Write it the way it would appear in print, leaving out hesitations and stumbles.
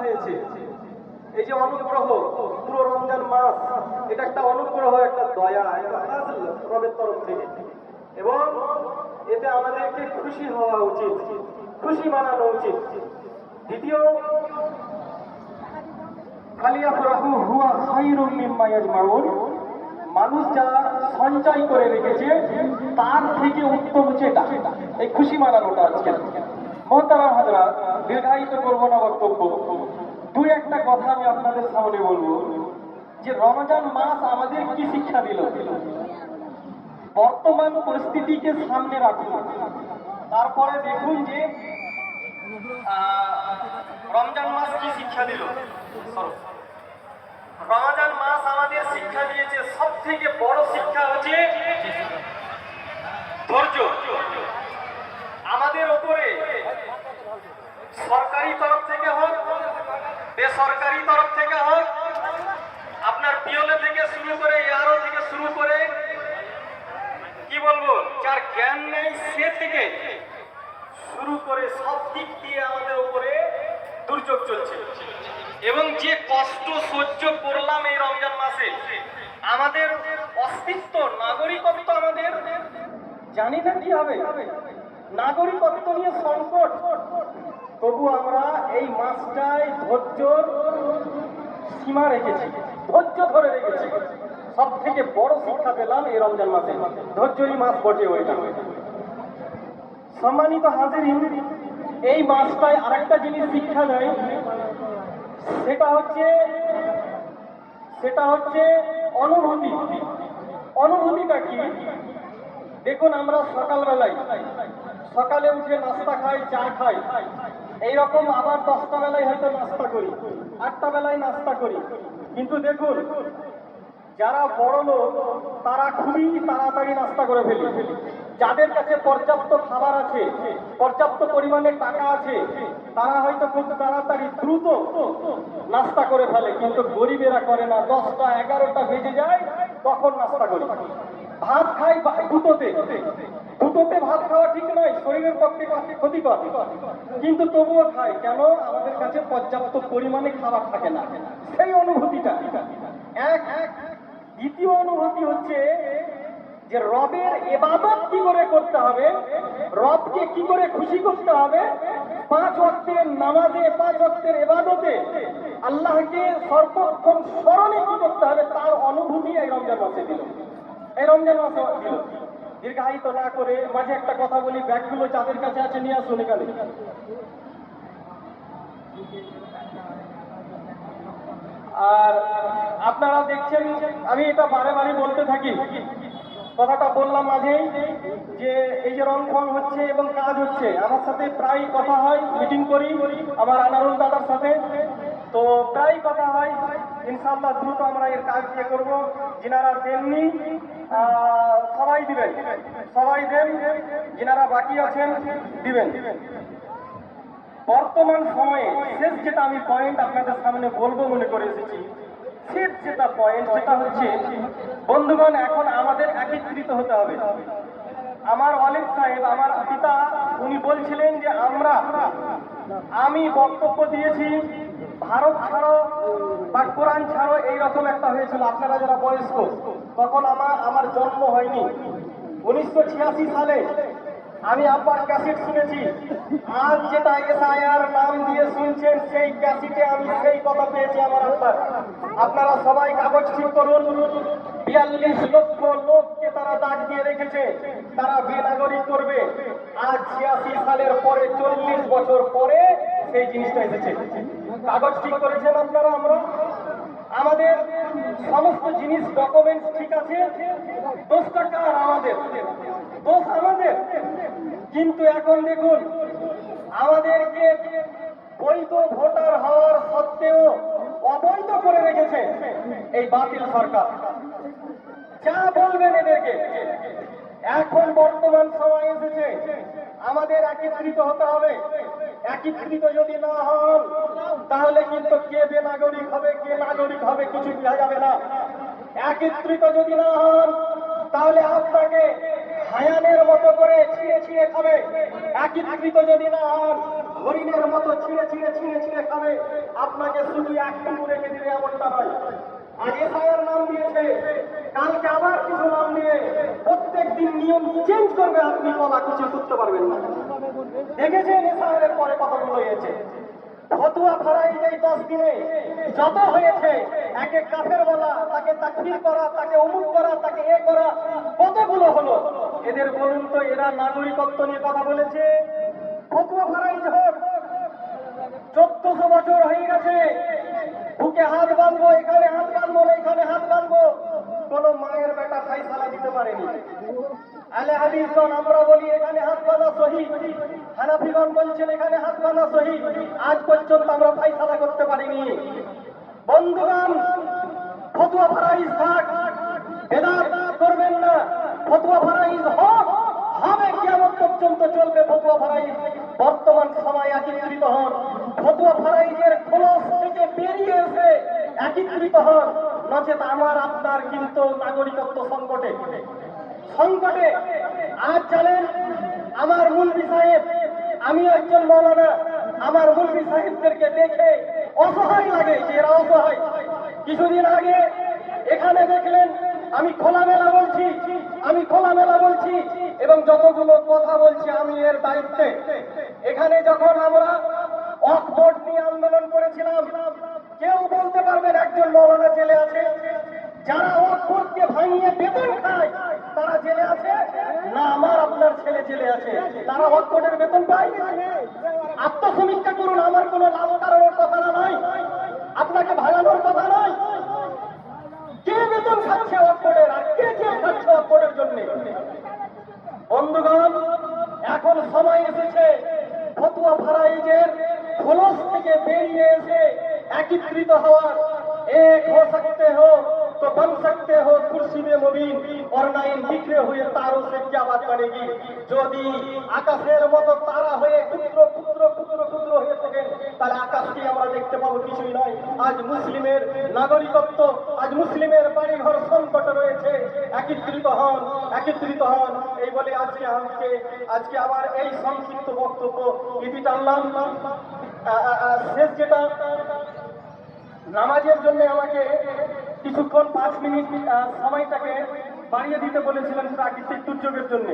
হয়েছে। এই যে অনুগ্রহ, পুরো রমজান মাস এটা একটা অনুগ্রহ, একটা দয়া, একটা ফাজল রবের তরফ থেকে, এবং এতে আমাদেরকে খুশি হওয়া উচিত, খুশি মানানো উচিত। দ্বিতীয়, ফালিয়াফরাহু হুয়া খায়রুম মিম্মা ইয়াজমাউন, মানুষ যা সঞ্চয় করে রেখেছে তার থেকে উত্তম যেটা, এই খুশি মানানোটা আজকে। মোহতারাম হাজরাত, দীর্ঘায়িত করবো না বক্তব্য, দুই একটা কথা আমি আপনাদের সামনে বলবো যে রমজান মাস আমাদের কি শিক্ষা দিল। বর্তমান পরিস্থিতিকে সামনে রাখুন, তারপরে দেখুন যে রমজান মাস কি শিক্ষা দিল। রমজান মাস আমাদের শিক্ষা দিয়েছে, সব থেকে বড় শিক্ষা হচ্ছে ধৈর্য। আমাদের উপরে সরকারি তরফ থেকে হোক, বেসরকারি তরফ থেকে হোক, আপনার পিওলে থেকে শুরু করে এআরও থেকে শুরু করে, কি বলবো, যার জ্ঞান নেই সে থেকে শুরু করে সব দিক দিয়ে আমাদের উপরে দুর্যোগ চলছে। এবং যে কষ্ট সহ্য করলাম এই রমজান মাসে, আমাদের অস্তিত্ব, নাগরিকত্ব আমাদের জানি না কি হবে, নাগরিকত্ব নিয়ে সংকট, তবু আমরা এই মাসটায় ধৈর্যর সীমা রেখেছি, ধৈর্য ধরে রেখেছি। সব থেকে বড় শিক্ষা পেলাম এই রমজান মাসে, ধৈর্যই মাস বটে ওইটা। সম্মানিত হাজিরিন, এই মাসটায় আরেকটা জিনিস শিক্ষা দেয়, সেটা হচ্ছে অনুভূতি। অনুভূতিটা কি? দেখুন, আমরা সকালে উঠে নাস্তা খাই, চা খাই, এইরকম আবার 10টা বেলায় হয়তো নাস্তা করি, 8টা বেলায় নাস্তা করি। কিন্তু দেখুন, যারা বড় লোক তারা খুবই তাড়াতাড়ি নাস্তা করে ফেলি। যাদের কাছে পর্যাপ্ত খাবার আছে, পর্যাপ্ত পরিমাণে টাকা আছে, তারা হয়তো খুব তাড়াতাড়ি দ্রুত নাস্তা করে ফেলে, কিন্তু গরিবেরা করে না। 10টা 11টা বেজে যায়, তখন নাস্তা করি। ভাত খাই দুটোতে ভাত খাওয়া ঠিক নয়, শরীরের পক্ষে ক্ষতিকর, কিন্তু তবুও খাই। কেন? আমাদের কাছে পর্যাপ্ত পরিমাণে খাবার থাকে না। সেই অনুভূতিটা এক। দ্বিতীয় অনুভূতি হচ্ছে যে রবের ইবাদত কি করে করতে হবে, রবকে কি করে খুশি করতে হবে, 5 ওয়াক্তের নামাজে, 5 ওয়াক্তের ইবাদতে আল্লাহকে সর্বক্ষণ স্মরণে কি করতে হবে, তার অনুভূতি এই রমজান মাসে দিল। দীর্ঘায়িত না করে মাঝে একটা কথা বলি, ব্যাগগুলো যাদের কাছে আছে নিয়ে আসুন এখানে। আর আপনারা দেখছেন, আমি এটা বারে বারে বলতে থাকি, কথাটা বললাম মাঝেই, যে এই যে রংফং হচ্ছে এবং কাজ হচ্ছে, আমার সাথে প্রায় কথা হয়, মিটিং করি আমার আনারুল দাদার সাথে, তো প্রায় কথা হয়। ইনশাআল্লাহ দ্রুত আমরা এর কাজ দিয়ে করবো। যিনারা দেননি সবাই দেন, যিনারা বাকি আছেন দিবেন। বর্তমান সময়ে শেষ যেটা আমি পয়েন্ট আপনাদের সামনে বলবো মনে করে এসেছি, শেষ যেটা পয়েন্ট সেটা হচ্ছে, বন্ধুগণ, এখন আমাদের একত্রিত হতে হবে। আমার ওয়ালিদ সাহেব, আমার পিতা, উনি বলছিলেন যে আমি বক্তব্য দিয়েছি ভারত ছাড়ো বা কোরআন ছাড়ো, এইরকম একটা হয়েছিল। আপনারা যারা বয়স্ক, তখন আমার জন্ম হয়নি। 1986 সালে আমি আব্বার ক্যাসেট শুনেছি। আজ যেটা এসআইআর নাম দিয়ে শুনছেন, সেই ক্যাসেটে আমি সেই কথা পেয়েছি আমার আব্বার। আপনারা সবাই কাগজ ঠিক করুন। 42 লক্ষ লোককে তারা দাগ দিয়ে রেখেছে, তারা বেনাগরিক করবে। আজ 86 সালের পরে 40 বছর পরে সেই জিনিসটা এসেছে। কাগজ ঠিক করেছেন আপনারা, আমাদের সমস্ত জিনিস, ডকুমেন্টস ঠিক আছে, দোষটা কার? দোষ আমাদের। কিন্তু এখন দেখুন, আমাদেরকে বৈধ ভোটার হওয়ার সত্ত্বেও অবৈধ করে রেখেছে এই বাতিল সরকার। যা বলবেন এদেরকে। এখন বর্তমান সময় এসেছে, আমাদের একত্রিত হতে হবে। একত্রিত যদি না হন, তাহলে কিন্তু কে বেনাগরিক হবে, কে নাগরিক হবে কিছু বোঝা যাবে না। একত্রিত যদি না হন, তাহলে আপনাকে হায়ানের মতো করে ছিঁড়ে খাবে। একত্রিত যদি না হন, হরিণের মতো ছিঁড়ে ছিঁড়ে ছিঁড়ে ছিঁড়ে খাবে, আপনাকে শুধু একটু রেখে দিলে এমনটা নয়। আজ এসআইয়ের নাম দিয়েছে, কালকে আবার কিছু নাম দিয়ে প্রত্যেক দিন নিয়ম চেঞ্জ করবে, আপনি কলা কিছু করতে পারবেন না। দেখেছেন এসআইয়ের পরে কতগুলো হয়েছে, ফতুয়া ফারাই এই 10 দিনে যত হয়েছে, একে কাফের বলা, তাকে তাকফির করা, তাকে অমুক করা, তাকে এ করা, কতগুলো হলো। এদের বলুন তো, এরা নাগরিকত্ব নিয়ে কথা বলেছে? ফতুয়া ফারাই হোক, 1400 বছর হয়ে গেছে, বুকে হাত বাঁধবো, এখানে হাত বাঁধবো না, এখানে হাত বাঁধবো, কোন মায়ের বেটা ফাইসালা দিতে পারেনি। আলে হাদিসগণ আমরা বলি এখানে হাত বাঁধা সহি, হানাফিগণ বলছেন এখানে হাত বাঁধা সহি, আজ পর্যন্ত আমরা ফাইসালা করতে পারিনি। বন্ধুগণ, ফতুয়া ফারাইজ থাক, বেদাত করবেন না, ফতুয়া ফারাইজ হোক, হবে, কিয়ামত পর্যন্ত চলবে ফতুয়া ফারাইজ। বর্তমান সময় একত্রিত হন, ফতুয়া ফারাইজের খোলস থেকে বেরিয়ে এসে একত্রিত হন, নচেত আমার আপনার কিন্তু নাগরিকত্ব সংকটে। আজ জানেন আমার মুলবি সাহেব, আমি একজন মৌলানা, আমার মুলবি সাহেবদেরকে দেখে অসহায় লাগে যে এরা অসহায়। কিছুদিন আগে এখানে দেখলেন আমি খোলামেলা বলছি এবং যতগুলো কথা বলছি আমি এর দায়িত্বে। এখানে যখন আমরা ওয়াকফ বোর্ড নিয়ে আন্দোলন করেছিলাম, কেউ বলতে পারবেন একজন মৌলানা জেলে আছে? যারা ওয়াকফ বোর্ডকে ভাঙিয়ে বেতন খায় তারা জেলে আছে না? আমার আপনার ছেলে জেলে আছে, তারা ওয়াকফ বোর্ডের বেতন পায়? আত্মসমীক্ষা করুন, আমার কোনো লাভ কারণের কথা নয়, আপনাকে ভাঙানোর কথা নয়। কে বেতন খাচ্ছে ওয়াকফ বোর্ডের, আর কে জেল খাচ্ছে ওয়াকফ বোর্ডের জন্য? বন্ধুগণ, এখন সময় এসেছে ফতুয়া ফারাইজের খোলস থেকে বেরিয়ে এসে একত্রিত হওয়ার। এক हो सकते हो तो बन सकते हो कुर्सी में मुबीन और ना इन बिखरे हुए तारों से क्या बात बनेगी। যদি আকাশের মতো তারা হয়ে ক্ষুদ্র ক্ষুদ্র ক্ষুদ্র ক্ষুদ্র হয়ে থাকেন, তাহলে আকাশকে আমরা দেখতে পাবো কিছুই নয়। আজ মুসলিমের নাগরিকত্ব, আজ মুসলিমের বাড়িঘর সংকট রয়েছে। একত্রিত হন, একত্রিত হন, এই বলে আজকে আমার এই সংক্ষিপ্ত বক্তব্য ইতি টানলাম। শেষ যেটা, নামাজের জন্য আমাকে কিছুক্ষণ 5 মিনিট সময়টাকে বাড়িয়ে দিতে বলেছিলেন প্রাকৃতিক দুর্যোগের জন্য।